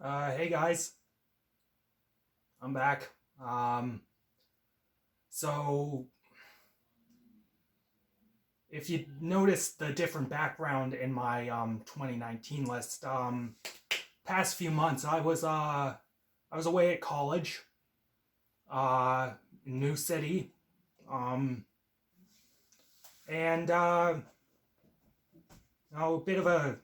Hey guys, I'm back. So if you notice the different background in my 2019 list, past few months I was away at college, new city, um, and a bit of a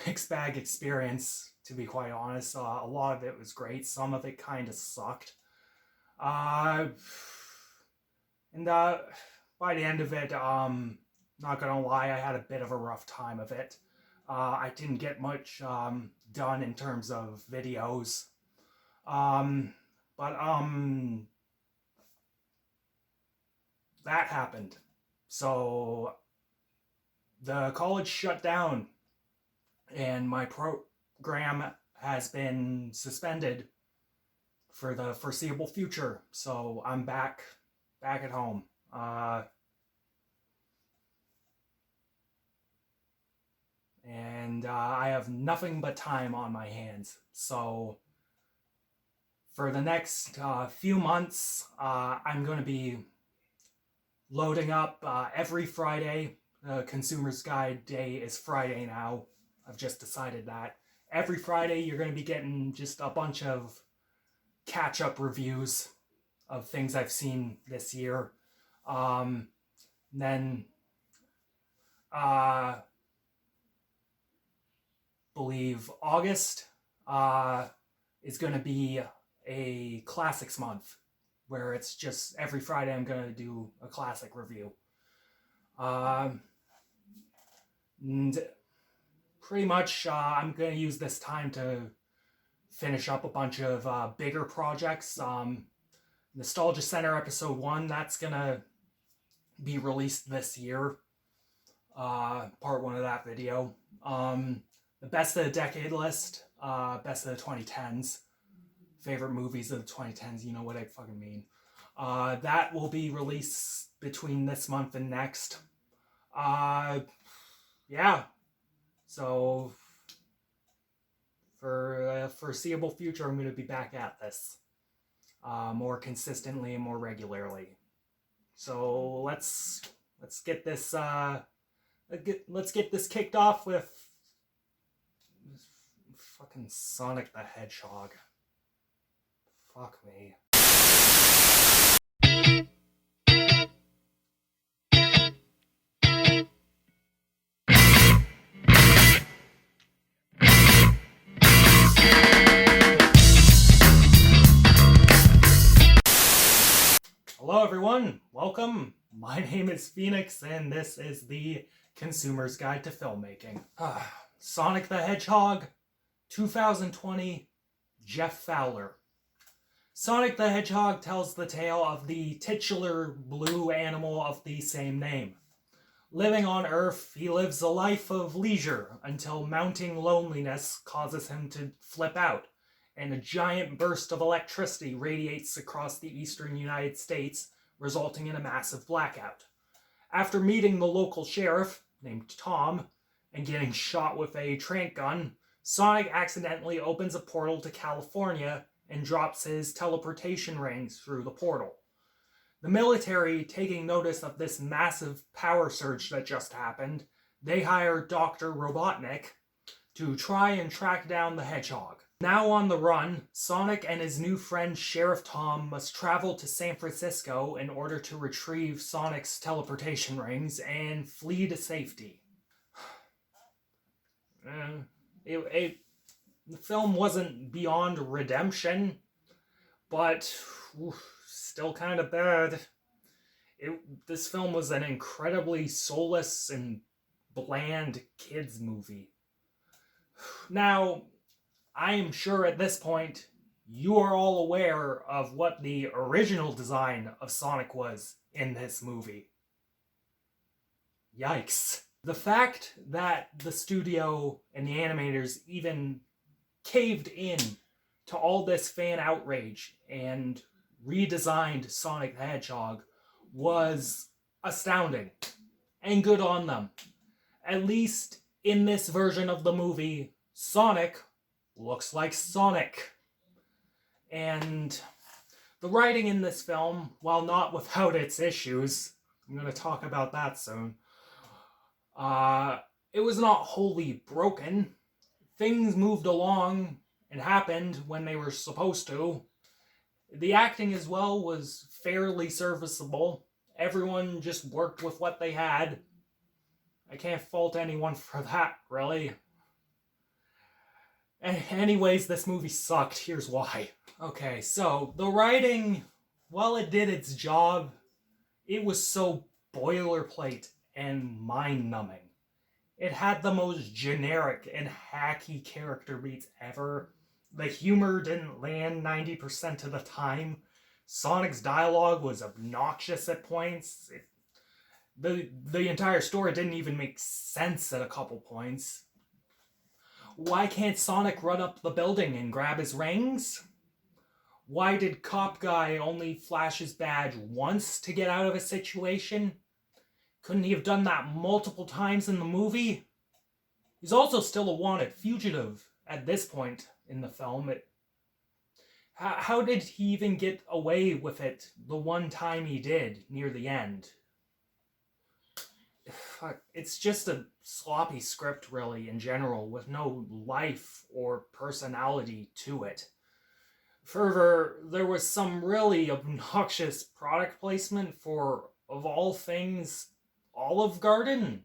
mixed bag experience, to be quite honest. A lot of it was great, some of it kind of sucked. Uh, and By the end of it, not gonna lie, I had a bit of a rough time of it. I didn't get much done in terms of videos. Um, but that happened. So the college shut down, and my program has been suspended for the foreseeable future. So I'm back at home. And I have nothing but time on my hands. So for the next few months, I'm going to be loading up every Friday. Consumer's Guide Day is Friday now. I've just decided that. Every Friday, you're going to be getting just a bunch of catch-up reviews of things I've seen this year. Then believe August is going to be a classics month, where it's just every Friday I'm going to do a classic review. And pretty much I'm going to use this time to finish up a bunch of bigger projects. Nostalgia Center Episode 1, that's going to be released this year. Part 1 of that video. The Best of the Decade list, Best of the 2010s, favorite movies of the 2010s, you know what I fucking mean. That will be released between this month and next. Yeah. So, for the foreseeable future, I'm going to be back at this more consistently and more regularly. So let's get this let's get this kicked off with fucking Sonic the Hedgehog. Fuck me. Hello everyone, welcome. My name is Phoenix and this is the Consumer's Guide to Filmmaking. Sonic the Hedgehog, 2020, Jeff Fowler. Sonic the Hedgehog tells the tale of the titular blue animal of the same name. Living on Earth, he lives a life of leisure until mounting loneliness causes him to flip out, and a giant burst of electricity radiates across the eastern United States, resulting in a massive blackout. After meeting the local sheriff, named Tom, and getting shot with a tranq gun, Sonic accidentally opens a portal to California and drops his teleportation rings through the portal. The military, taking notice of this massive power surge that just happened, they hire Dr. Robotnik to try and track down the hedgehog. Now on the run, Sonic and his new friend Sheriff Tom must travel to San Francisco in order to retrieve Sonic's teleportation rings and flee to safety. The film wasn't beyond redemption, but still kind of bad. This film was an incredibly soulless and bland kids movie. Now, I am sure at this point you are all aware of what the original design of Sonic was in this movie. Yikes. The fact that the studio and the animators even caved in to all this fan outrage and redesigned Sonic the Hedgehog was astounding. And good on them. At least in this version of the movie, Sonic looks like Sonic. And the writing in this film, while not without its issues, I'm going to talk about that soon, it was not wholly broken. Things moved along and happened when they were supposed to. The acting as well was fairly serviceable. Everyone just worked with what they had. I can't fault anyone for that, really. Anyways, this movie sucked. Here's why. Okay, so the writing, while it did its job, it was so boilerplate and mind-numbing. It had the most generic and hacky character beats ever. The humor didn't land 90% of the time. Sonic's dialogue was obnoxious at points. The entire story didn't even make sense at a couple points. Why can't Sonic run up the building and grab his rings? Why did Cop Guy only flash his badge once to get out of a situation? Couldn't he have done that multiple times in the movie? He's also still a wanted fugitive at this point in the film. How did he even get away with it the one time he did near the end? It's just a sloppy script, really, in general, with no life or personality to it. Further, there was some really obnoxious product placement for, of all things, Olive Garden.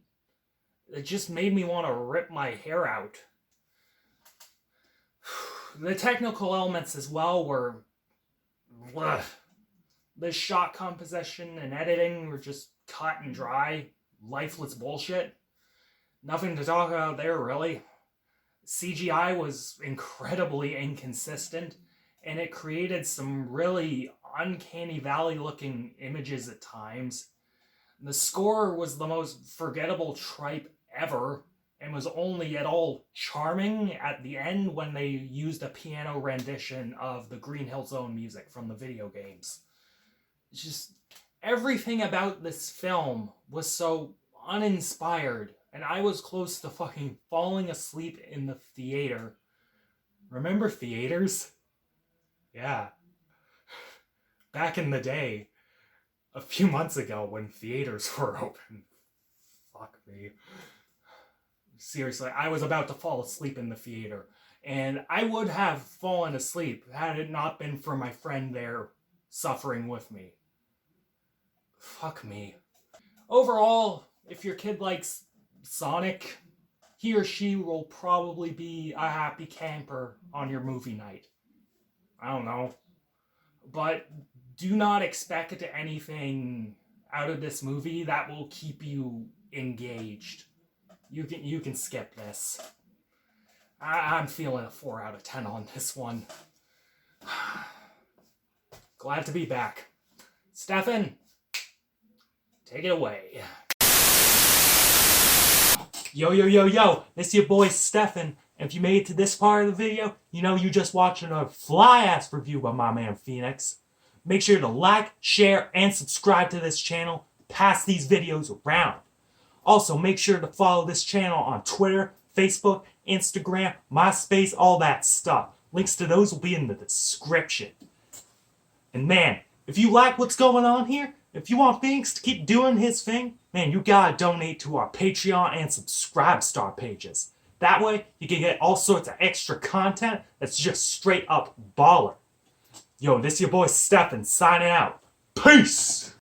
It just made me want to rip my hair out. The technical elements as well were... Blech. The shot composition and editing were just cut and dry, lifeless bullshit. Nothing to talk about there, really. CGI was incredibly inconsistent, and it created some really uncanny valley-looking images at times. The score was the most forgettable tripe ever, and was only at all charming at the end when they used a piano rendition of the Green Hill Zone music from the video games. It's just, everything about this film was so uninspired, and I was close to fucking falling asleep in the theater. Remember theaters? Yeah. Back in the day, a few months ago when theaters were open. Fuck me. Seriously, I was about to fall asleep in the theater. And I would have fallen asleep had it not been for my friend there suffering with me. Fuck me. Overall, if your kid likes Sonic, he or she will probably be a happy camper on your movie night. I don't know. But do not expect anything out of this movie that will keep you engaged. You can skip this. I'm feeling a 4 out of 10 on this one. Glad to be back. Stefan, take it away. Yo, it's your boy Stefan. And if you made it to this part of the video, you know you just watched a fly-ass review by my man Phoenix. Make sure to like, share, and subscribe to this channel. Pass these videos around. Also, make sure to follow this channel on Twitter, Facebook, Instagram, MySpace, all that stuff. Links to those will be in the description. And man, if you like what's going on here, if you want Phoenix to keep doing his thing, man, you gotta donate to our Patreon and Subscribestar pages. That way, you can get all sorts of extra content that's just straight up baller. Yo, this your boy Stefan signing out. Peace!